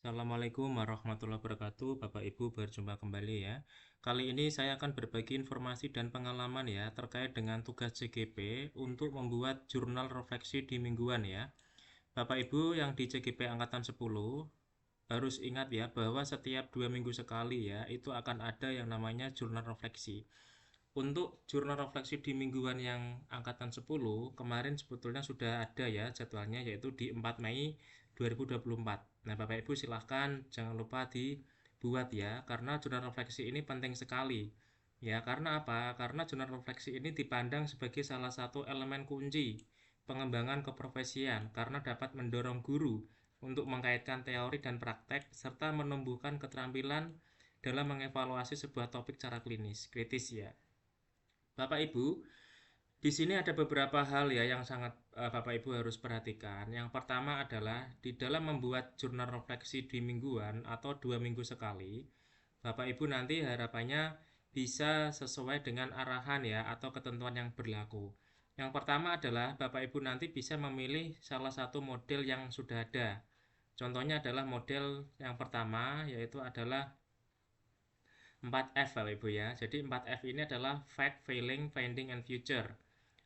Assalamualaikum warahmatullahi wabarakatuh, Bapak Ibu berjumpa kembali ya. Kali ini saya akan berbagi informasi dan pengalaman ya terkait dengan tugas CGP untuk membuat jurnal refleksi di mingguan ya. Bapak Ibu yang di CGP Angkatan 10 harus ingat ya bahwa setiap 2 minggu sekali ya itu akan ada yang namanya jurnal refleksi. Untuk jurnal refleksi di mingguan yang angkatan 10 kemarin sebetulnya sudah ada ya jadwalnya, yaitu di 4 Mei 2024. Nah, Bapak Ibu silahkan jangan lupa dibuat ya, karena jurnal refleksi ini penting sekali. Ya, karena apa? Karena jurnal refleksi ini dipandang sebagai salah satu elemen kunci pengembangan keprofesian karena dapat mendorong guru untuk mengkaitkan teori dan praktek serta menumbuhkan keterampilan dalam mengevaluasi sebuah topik secara kritis ya. Bapak Ibu, di sini ada beberapa hal ya yang sangat Bapak Ibu harus perhatikan. Yang pertama adalah di dalam membuat jurnal refleksi di mingguan atau 2 minggu sekali, Bapak Ibu nanti harapannya bisa sesuai dengan arahan ya atau ketentuan yang berlaku. Yang pertama adalah Bapak Ibu nanti bisa memilih salah satu model yang sudah ada. Contohnya adalah model yang pertama, yaitu adalah 4F Bapak Ibu ya. Jadi 4F ini adalah Fact, Feeling, Finding, and Future.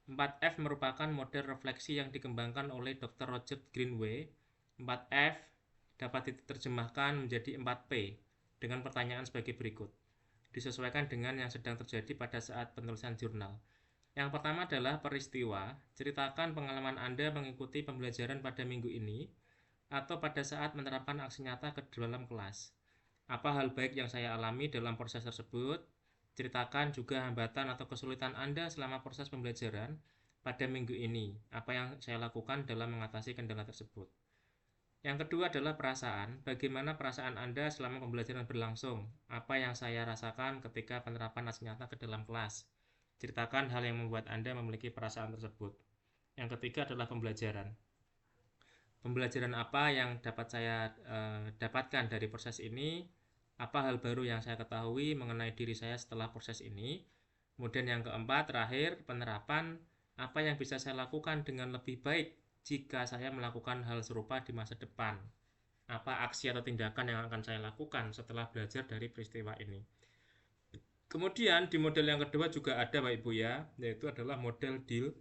4F merupakan model refleksi yang dikembangkan oleh Dr. Roger Greenway. 4F dapat diterjemahkan menjadi 4P dengan pertanyaan sebagai berikut. Disesuaikan dengan yang sedang terjadi pada saat penulisan jurnal. Yang pertama adalah peristiwa. Ceritakan pengalaman Anda mengikuti pembelajaran pada minggu ini atau pada saat menerapkan aksi nyata ke dalam kelas. Apa hal baik yang saya alami dalam proses tersebut? Ceritakan juga hambatan atau kesulitan Anda selama proses pembelajaran pada minggu ini. Apa yang saya lakukan dalam mengatasi kendala tersebut? Yang kedua adalah perasaan. Bagaimana perasaan Anda selama pembelajaran berlangsung? Apa yang saya rasakan ketika penerapan aksi nyata ke dalam kelas? Ceritakan hal yang membuat Anda memiliki perasaan tersebut. Yang ketiga adalah pembelajaran. Pembelajaran apa yang dapat saya dapatkan dari proses ini? Apa hal baru yang saya ketahui mengenai diri saya setelah proses ini? Kemudian yang keempat, terakhir, penerapan. Apa yang bisa saya lakukan dengan lebih baik jika saya melakukan hal serupa di masa depan? Apa aksi atau tindakan yang akan saya lakukan setelah belajar dari peristiwa ini? Kemudian di model yang kedua juga ada Bapak Ibu ya, yaitu adalah model deal.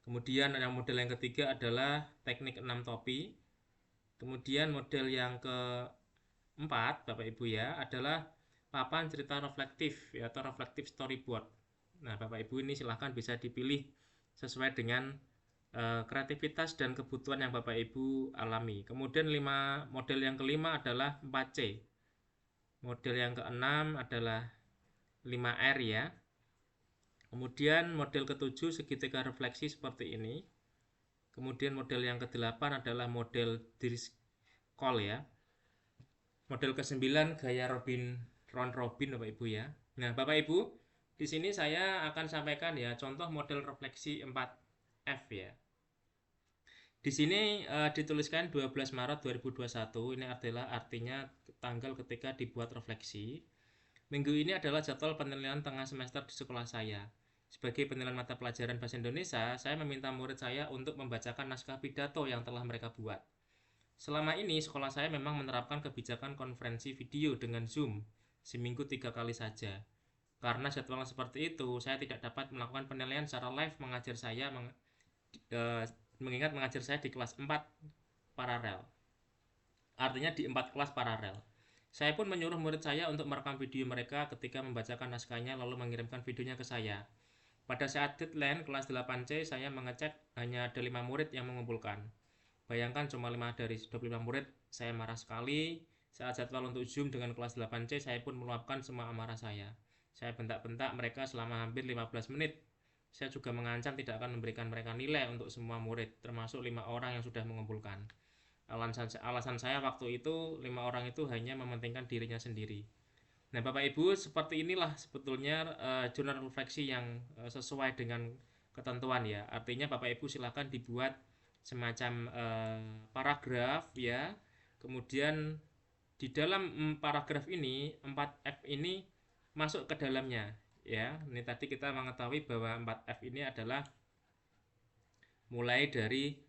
Kemudian yang model yang ketiga adalah teknik 6 topi. Kemudian model yang keempat, Bapak Ibu ya, adalah papan cerita reflektif ya, atau reflective storyboard. Nah, Bapak Ibu ini silahkan bisa dipilih sesuai dengan kreativitas dan kebutuhan yang Bapak Ibu alami. Kemudian model yang kelima adalah 4C. Model yang keenam adalah 5R ya. Kemudian model ketujuh segitiga refleksi seperti ini. Kemudian model yang kedelapan adalah model Dirichlet Call ya. Model ke-9 gaya Ron Robin Bapak Ibu ya. Nah, Bapak Ibu, di sini saya akan sampaikan ya contoh model refleksi 4F ya. Di sini dituliskan 12 Maret 2021. Ini adalah artinya tanggal ketika dibuat refleksi. Minggu ini adalah jadwal penilaian tengah semester di sekolah saya. Sebagai penilaian mata pelajaran bahasa Indonesia, saya meminta murid saya untuk membacakan naskah pidato yang telah mereka buat. Selama ini sekolah saya memang menerapkan kebijakan konferensi video dengan Zoom seminggu 3 kali saja. Karena jadwal seperti itu, saya tidak dapat melakukan penilaian secara live mengingat mengajar saya di kelas 4 paralel. Artinya di 4 kelas paralel. Saya pun menyuruh murid saya untuk merekam video mereka ketika membacakan naskahnya lalu mengirimkan videonya ke saya. Pada saat deadline kelas 8C, saya mengecek hanya ada 5 murid yang mengumpulkan. Bayangkan cuma 5 dari 25 murid, saya marah sekali. Saat jadwal untuk Zoom dengan kelas 8C, saya pun meluapkan semua amarah saya. Saya bentak-bentak mereka selama hampir 15 menit. Saya juga mengancam tidak akan memberikan mereka nilai untuk semua murid, termasuk 5 orang yang sudah mengumpulkan. Alasan saya waktu itu 5 orang itu hanya mementingkan dirinya sendiri. Nah, Bapak Ibu, seperti inilah sebetulnya jurnal refleksi yang sesuai dengan ketentuan ya. Artinya Bapak Ibu silakan dibuat semacam paragraf ya. Kemudian di dalam paragraf ini 4F ini masuk ke dalamnya ya. Ini tadi kita mengetahui bahwa 4F ini adalah mulai dari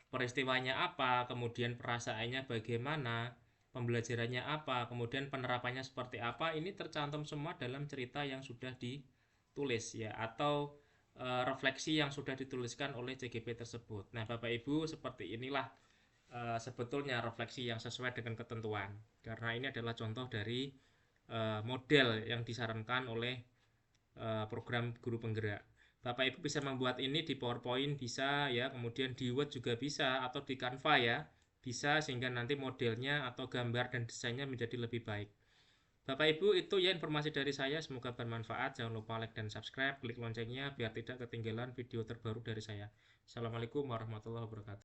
peristiwanya apa, kemudian perasaannya bagaimana, pembelajarannya apa, kemudian penerapannya seperti apa, ini tercantum semua dalam cerita yang sudah ditulis ya, atau refleksi yang sudah dituliskan oleh CGP tersebut. Nah, Bapak Ibu, seperti inilah sebetulnya refleksi yang sesuai dengan ketentuan, karena ini adalah contoh dari model yang disarankan oleh program guru penggerak. Bapak Ibu bisa membuat ini di PowerPoint bisa ya, kemudian di Word juga bisa, atau di Canva ya bisa, sehingga nanti modelnya atau gambar dan desainnya menjadi lebih baik. Bapak Ibu, itu ya informasi dari saya, semoga bermanfaat. Jangan lupa like dan subscribe, klik loncengnya biar tidak ketinggalan video terbaru dari saya. Assalamualaikum warahmatullahi wabarakatuh.